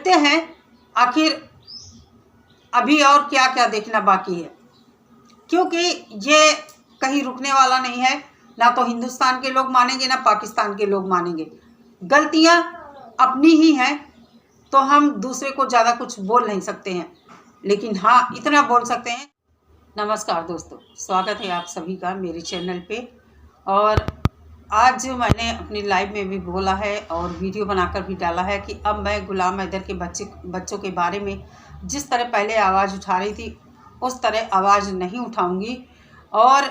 देखते हैं आखिर अभी और क्या क्या देखना बाकी है, क्योंकि ये कहीं रुकने वाला नहीं है। ना तो हिंदुस्तान के लोग मानेंगे, ना पाकिस्तान के लोग मानेंगे। गलतियां अपनी ही हैं, तो हम दूसरे को ज़्यादा कुछ बोल नहीं सकते हैं, लेकिन हाँ इतना बोल सकते हैं। नमस्कार दोस्तों, स्वागत है आप सभी का मेरे चैनल पे। और आज मैंने अपनी लाइव में भी बोला है और वीडियो बनाकर भी डाला है कि अब मैं गुलाम हैदर के बच्चों के बारे में जिस तरह पहले आवाज़ उठा रही थी उस तरह आवाज़ नहीं उठाऊंगी। और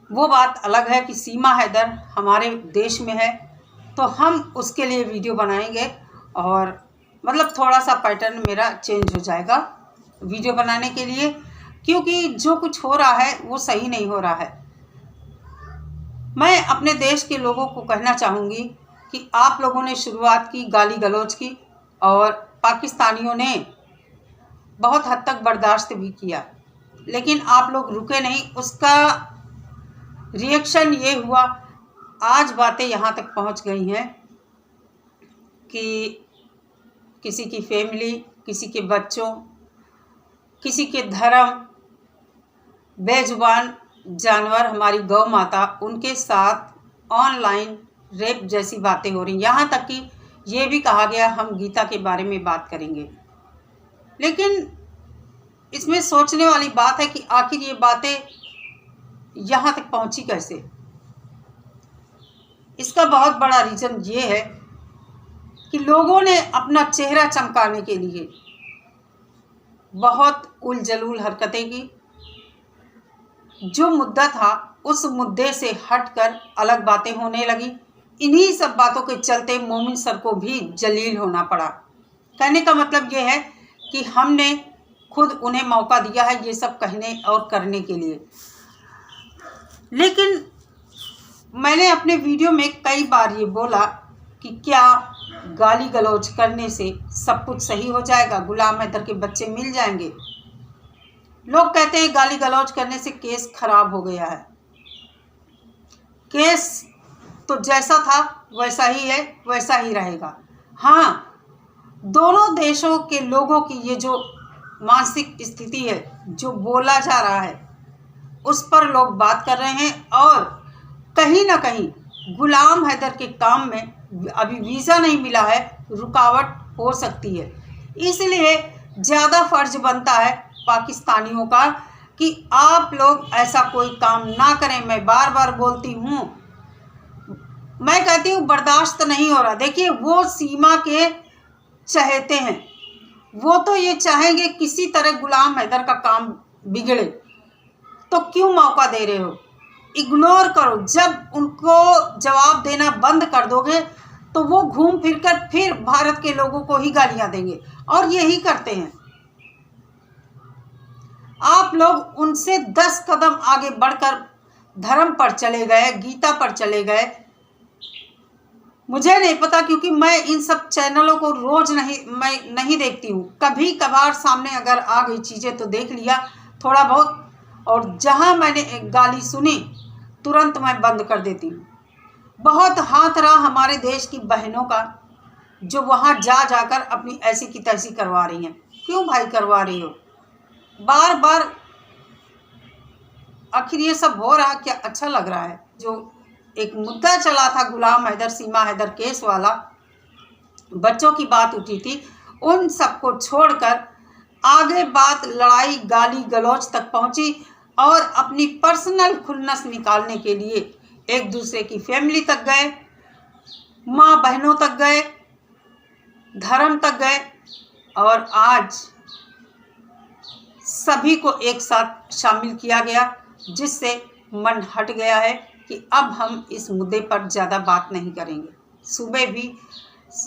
वो बात अलग है कि सीमा हैदर हमारे देश में है तो हम उसके लिए वीडियो बनाएंगे, और मतलब थोड़ा सा पैटर्न मेरा चेंज हो जाएगा वीडियो बनाने के लिए, क्योंकि जो कुछ हो रहा है वो सही नहीं हो रहा है। मैं अपने देश के लोगों को कहना चाहूँगी कि आप लोगों ने शुरुआत की गाली गलौज की, और पाकिस्तानियों ने बहुत हद तक बर्दाश्त भी किया, लेकिन आप लोग रुके नहीं। उसका रिएक्शन ये हुआ, आज बातें यहाँ तक पहुँच गई हैं कि किसी की फैमिली, किसी के बच्चों, किसी के धर्म, बेजुबान जानवर हमारी गौ माता, उनके साथ ऑनलाइन रेप जैसी बातें हो रही। यहाँ तक कि ये भी कहा गया हम गीता के बारे में बात करेंगे। लेकिन इसमें सोचने वाली बात है कि आखिर ये बातें यहाँ तक पहुँची कैसे। इसका बहुत बड़ा रीज़न ये है कि लोगों ने अपना चेहरा चमकाने के लिए बहुत उलझुल हरकतें की। जो मुद्दा था उस मुद्दे से हटकर अलग बातें होने लगी। इन्हीं सब बातों के चलते मोमिन सर को भी जलील होना पड़ा। कहने का मतलब ये है कि हमने खुद उन्हें मौका दिया है ये सब कहने और करने के लिए। लेकिन मैंने अपने वीडियो में कई बार ये बोला कि क्या गाली गलौज करने से सब कुछ सही हो जाएगा, गुलाम हैदर के बच्चे मिल जाएंगे। लोग कहते हैं गाली गलौज करने से केस खराब हो गया है। केस तो जैसा था वैसा ही है, वैसा ही रहेगा। हाँ, दोनों देशों के लोगों की ये जो मानसिक स्थिति है, जो बोला जा रहा है, उस पर लोग बात कर रहे हैं। और कहीं ना कहीं गुलाम हैदर के काम में अभी वीज़ा नहीं मिला है, रुकावट हो सकती है। इसलिए ज़्यादा फर्ज बनता है पाकिस्तानियों का कि आप लोग ऐसा कोई काम ना करें। मैं बार बार बोलती हूँ, मैं कहती हूँ बर्दाश्त नहीं हो रहा। देखिए, वो सीमा के चहेते हैं, वो तो ये चाहेंगे किसी तरह गुलाम हैदर का काम बिगड़े, तो क्यों मौका दे रहे हो। इग्नोर करो। जब उनको जवाब देना बंद कर दोगे तो वो घूम फिर कर फिर भारत के लोगों को ही गालियां देंगे, और यही करते हैं। आप लोग उनसे 10 कदम आगे बढ़कर धर्म पर चले गए, गीता पर चले गए। मुझे नहीं पता, क्योंकि मैं इन सब चैनलों को रोज नहीं देखती हूँ। कभी कभार सामने अगर आ गई चीज़ें तो देख लिया थोड़ा बहुत, और जहाँ मैंने एक गाली सुनी तुरंत मैं बंद कर देती हूँ। बहुत हाथ रहा हमारे देश की बहनों का, जो वहाँ जा जाकर अपनी ऐसी की तैसी करवा रही हैं। क्यों भाई करवा रही हो बार बार। आखिर ये सब हो रहा क्या अच्छा लग रहा है। जो एक मुद्दा चला था गुलाम हैदर सीमा हैदर केस वाला, बच्चों की बात उठी थी, उन सबको छोड़कर आगे बात लड़ाई गाली गलौज तक पहुंची, और अपनी पर्सनल खुन्नस निकालने के लिए एक दूसरे की फैमिली तक गए, माँ बहनों तक गए, धर्म तक गए, और आज सभी को एक साथ शामिल किया गया, जिससे मन हट गया है कि अब हम इस मुद्दे पर ज़्यादा बात नहीं करेंगे। सुबह भी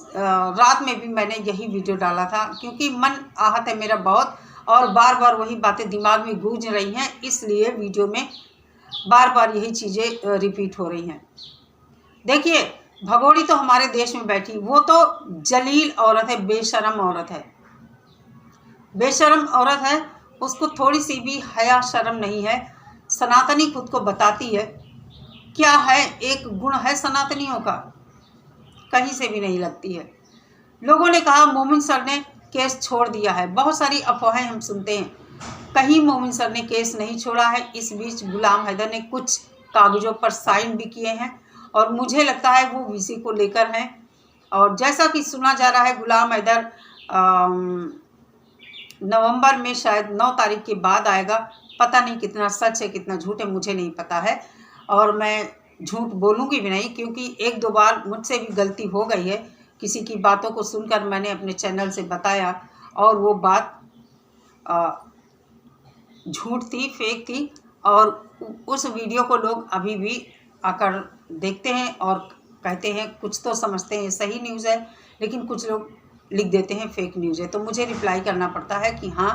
रात में भी मैंने यही वीडियो डाला था, क्योंकि मन आहत है मेरा बहुत, और बार बार वही बातें दिमाग में गूंज रही हैं, इसलिए वीडियो में बार बार यही चीज़ें रिपीट हो रही हैं। देखिए, भगोड़ी तो हमारे देश में बैठी, वो तो जलील औरत है, बेशरम औरत है, बेशरम औरत है। उसको थोड़ी सी भी हया शर्म नहीं है। सनातनी खुद को बताती है, क्या है, एक गुण है सनातनियों का, कहीं से भी नहीं लगती है। लोगों ने कहा मोमिन सर ने केस छोड़ दिया है। बहुत सारी अफवाहें हम सुनते हैं, कहीं मोमिन सर ने केस नहीं छोड़ा है। इस बीच गुलाम हैदर ने कुछ कागज़ों पर साइन भी किए हैं और मुझे लगता है वो वीसी को लेकर हैं। और जैसा कि सुना जा रहा है गुलाम हैदर नवंबर में शायद 9 तारीख के बाद आएगा। पता नहीं कितना सच है कितना झूठ है, मुझे नहीं पता है और मैं झूठ बोलूँगी भी नहीं, क्योंकि 1-2 बार मुझसे भी गलती हो गई है। किसी की बातों को सुनकर मैंने अपने चैनल से बताया और वो बात झूठ थी, फेक थी और उस वीडियो को लोग अभी भी आकर देखते हैं और कहते हैं, कुछ तो समझते हैं सही न्यूज़ है, लेकिन कुछ लोग लिख देते हैं फेक न्यूज़ है। तो मुझे रिप्लाई करना पड़ता है कि हाँ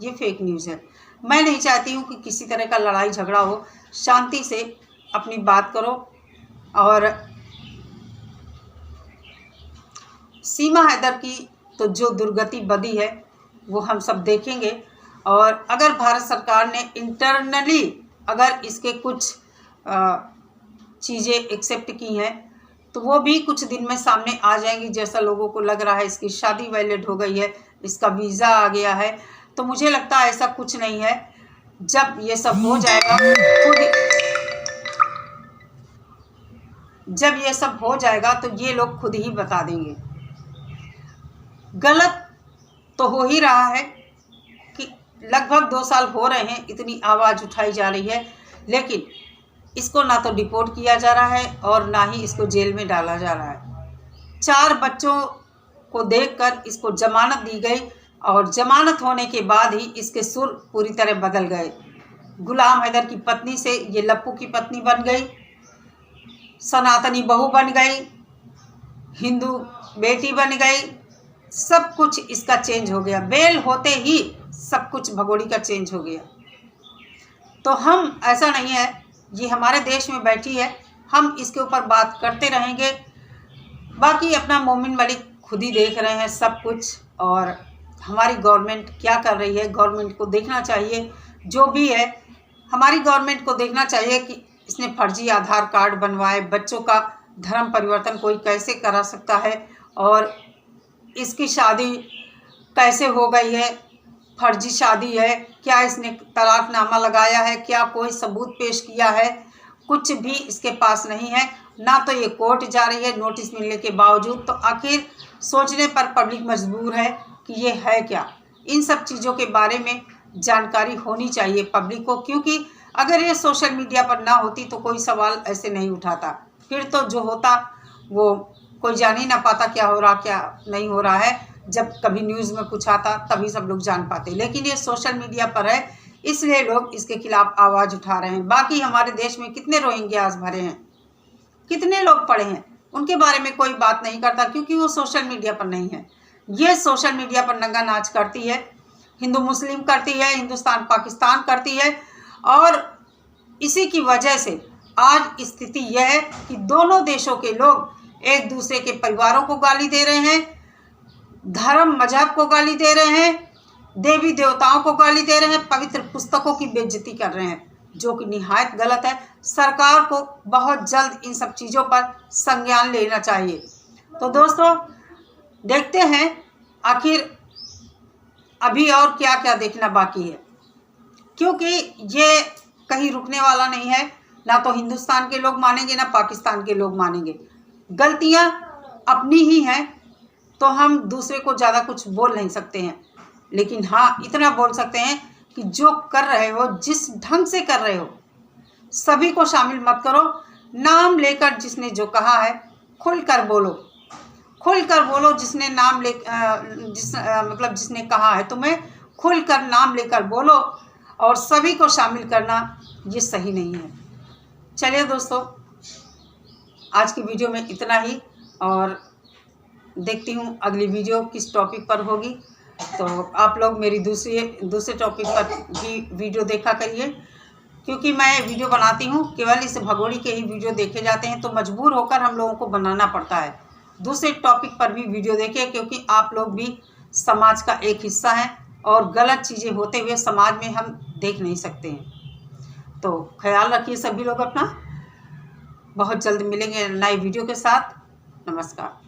ये फेक न्यूज़ है। मैं नहीं चाहती हूँ कि किसी तरह का लड़ाई झगड़ा हो, शांति से अपनी बात करो। और सीमा हैदर की तो जो दुर्गति बदी है वो हम सब देखेंगे। और अगर भारत सरकार ने इंटरनली अगर इसके कुछ चीज़ें एक्सेप्ट की हैं तो वो भी कुछ दिन में सामने आ जाएंगी। जैसा लोगों को लग रहा है इसकी शादी वैलिड हो गई है, इसका वीज़ा आ गया है, तो मुझे लगता है ऐसा कुछ नहीं है। जब ये सब हो जाएगा जब ये सब हो जाएगा तो ये लोग खुद ही बता देंगे। गलत तो हो ही रहा है कि लगभग 2 साल हो रहे हैं इतनी आवाज़ उठाई जा रही है, लेकिन इसको ना तो डिपोर्ट किया जा रहा है और ना ही इसको जेल में डाला जा रहा है। 4 बच्चों को देखकर इसको जमानत दी गई और जमानत होने के बाद ही इसके सुर पूरी तरह बदल गए। गुलाम हैदर की पत्नी से ये लप्पू की पत्नी बन गई, सनातनी बहू बन गई, हिंदू बेटी बन गई, सब कुछ इसका चेंज हो गया। बेल होते ही सब कुछ भगोड़ी का चेंज हो गया। तो हम ऐसा नहीं है, ये हमारे देश में बैठी है, हम इसके ऊपर बात करते रहेंगे। बाकी अपना मोमिन मलिक खुद ही देख रहे हैं सब कुछ। और हमारी गवर्नमेंट क्या कर रही है, गवर्नमेंट को देखना चाहिए। जो भी है हमारी गवर्नमेंट को देखना चाहिए कि इसने फर्जी आधार कार्ड बनवाए, बच्चों का धर्म परिवर्तन कोई कैसे करा सकता है और इसकी शादी कैसे हो गई है, फर्जी शादी है, क्या इसने तलाकनामा लगाया है, क्या कोई सबूत पेश किया है, कुछ भी इसके पास नहीं है। ना तो ये कोर्ट जा रही है नोटिस मिलने के बावजूद। तो आखिर सोचने पर पब्लिक मजबूर है कि ये है क्या। इन सब चीज़ों के बारे में जानकारी होनी चाहिए पब्लिक को, क्योंकि अगर ये सोशल मीडिया पर ना होती तो कोई सवाल ऐसे नहीं उठाता। फिर तो जो होता वो कोई जान ही ना पाता क्या हो रहा क्या नहीं हो रहा है। जब कभी न्यूज़ में कुछ आता तभी सब लोग जान पाते, लेकिन ये सोशल मीडिया पर है इसलिए लोग इसके खिलाफ आवाज़ उठा रहे हैं। बाकी हमारे देश में कितने रोहिंग्यास भरे हैं, कितने लोग पड़े हैं, उनके बारे में कोई बात नहीं करता, क्योंकि वो सोशल मीडिया पर नहीं है। ये सोशल मीडिया पर नंगा नाच करती है, हिंदू मुस्लिम करती है, हिंदुस्तान पाकिस्तान करती है। और इसी की वजह से आज स्थिति यह है कि दोनों देशों के लोग एक दूसरे के परिवारों को गाली दे रहे हैं, धर्म मजहब को गाली दे रहे हैं, देवी देवताओं को गाली दे रहे हैं, पवित्र पुस्तकों की बेइज्जती कर रहे हैं, जो कि निहायत गलत है। सरकार को बहुत जल्द इन सब चीज़ों पर संज्ञान लेना चाहिए। तो दोस्तों देखते हैं आखिर अभी और क्या क्या देखना बाकी है, क्योंकि ये कहीं रुकने वाला नहीं है। ना तो हिंदुस्तान के लोग मानेंगे ना पाकिस्तान के लोग मानेंगे। गलतियां अपनी ही हैं तो हम दूसरे को ज़्यादा कुछ बोल नहीं सकते हैं, लेकिन हाँ इतना बोल सकते हैं कि जो कर रहे हो, जिस ढंग से कर रहे हो, सभी को शामिल मत करो। नाम लेकर जिसने जो कहा है खुल कर बोलो, खुल कर बोलो। जिसने नाम ले मतलब जिसने कहा है तुम्हें खुल कर नाम लेकर बोलो, और सभी को शामिल करना ये सही नहीं है। चलिए दोस्तों आज की वीडियो में इतना ही, और देखती हूँ अगली वीडियो किस टॉपिक पर होगी। तो आप लोग मेरी दूसरे टॉपिक पर भी वीडियो देखा करिए, क्योंकि मैं वीडियो बनाती हूँ केवल इस भगोड़ी के ही वीडियो देखे जाते हैं, तो मजबूर होकर हम लोगों को बनाना पड़ता है। दूसरे टॉपिक पर भी वीडियो देखें, क्योंकि आप लोग भी समाज का एक हिस्सा हैं और गलत चीज़ें होते हुए समाज में हम देख नहीं सकते हैं। तो ख्याल रखिए सभी लोग अपना। बहुत जल्द मिलेंगे नई वीडियो के साथ। नमस्कार।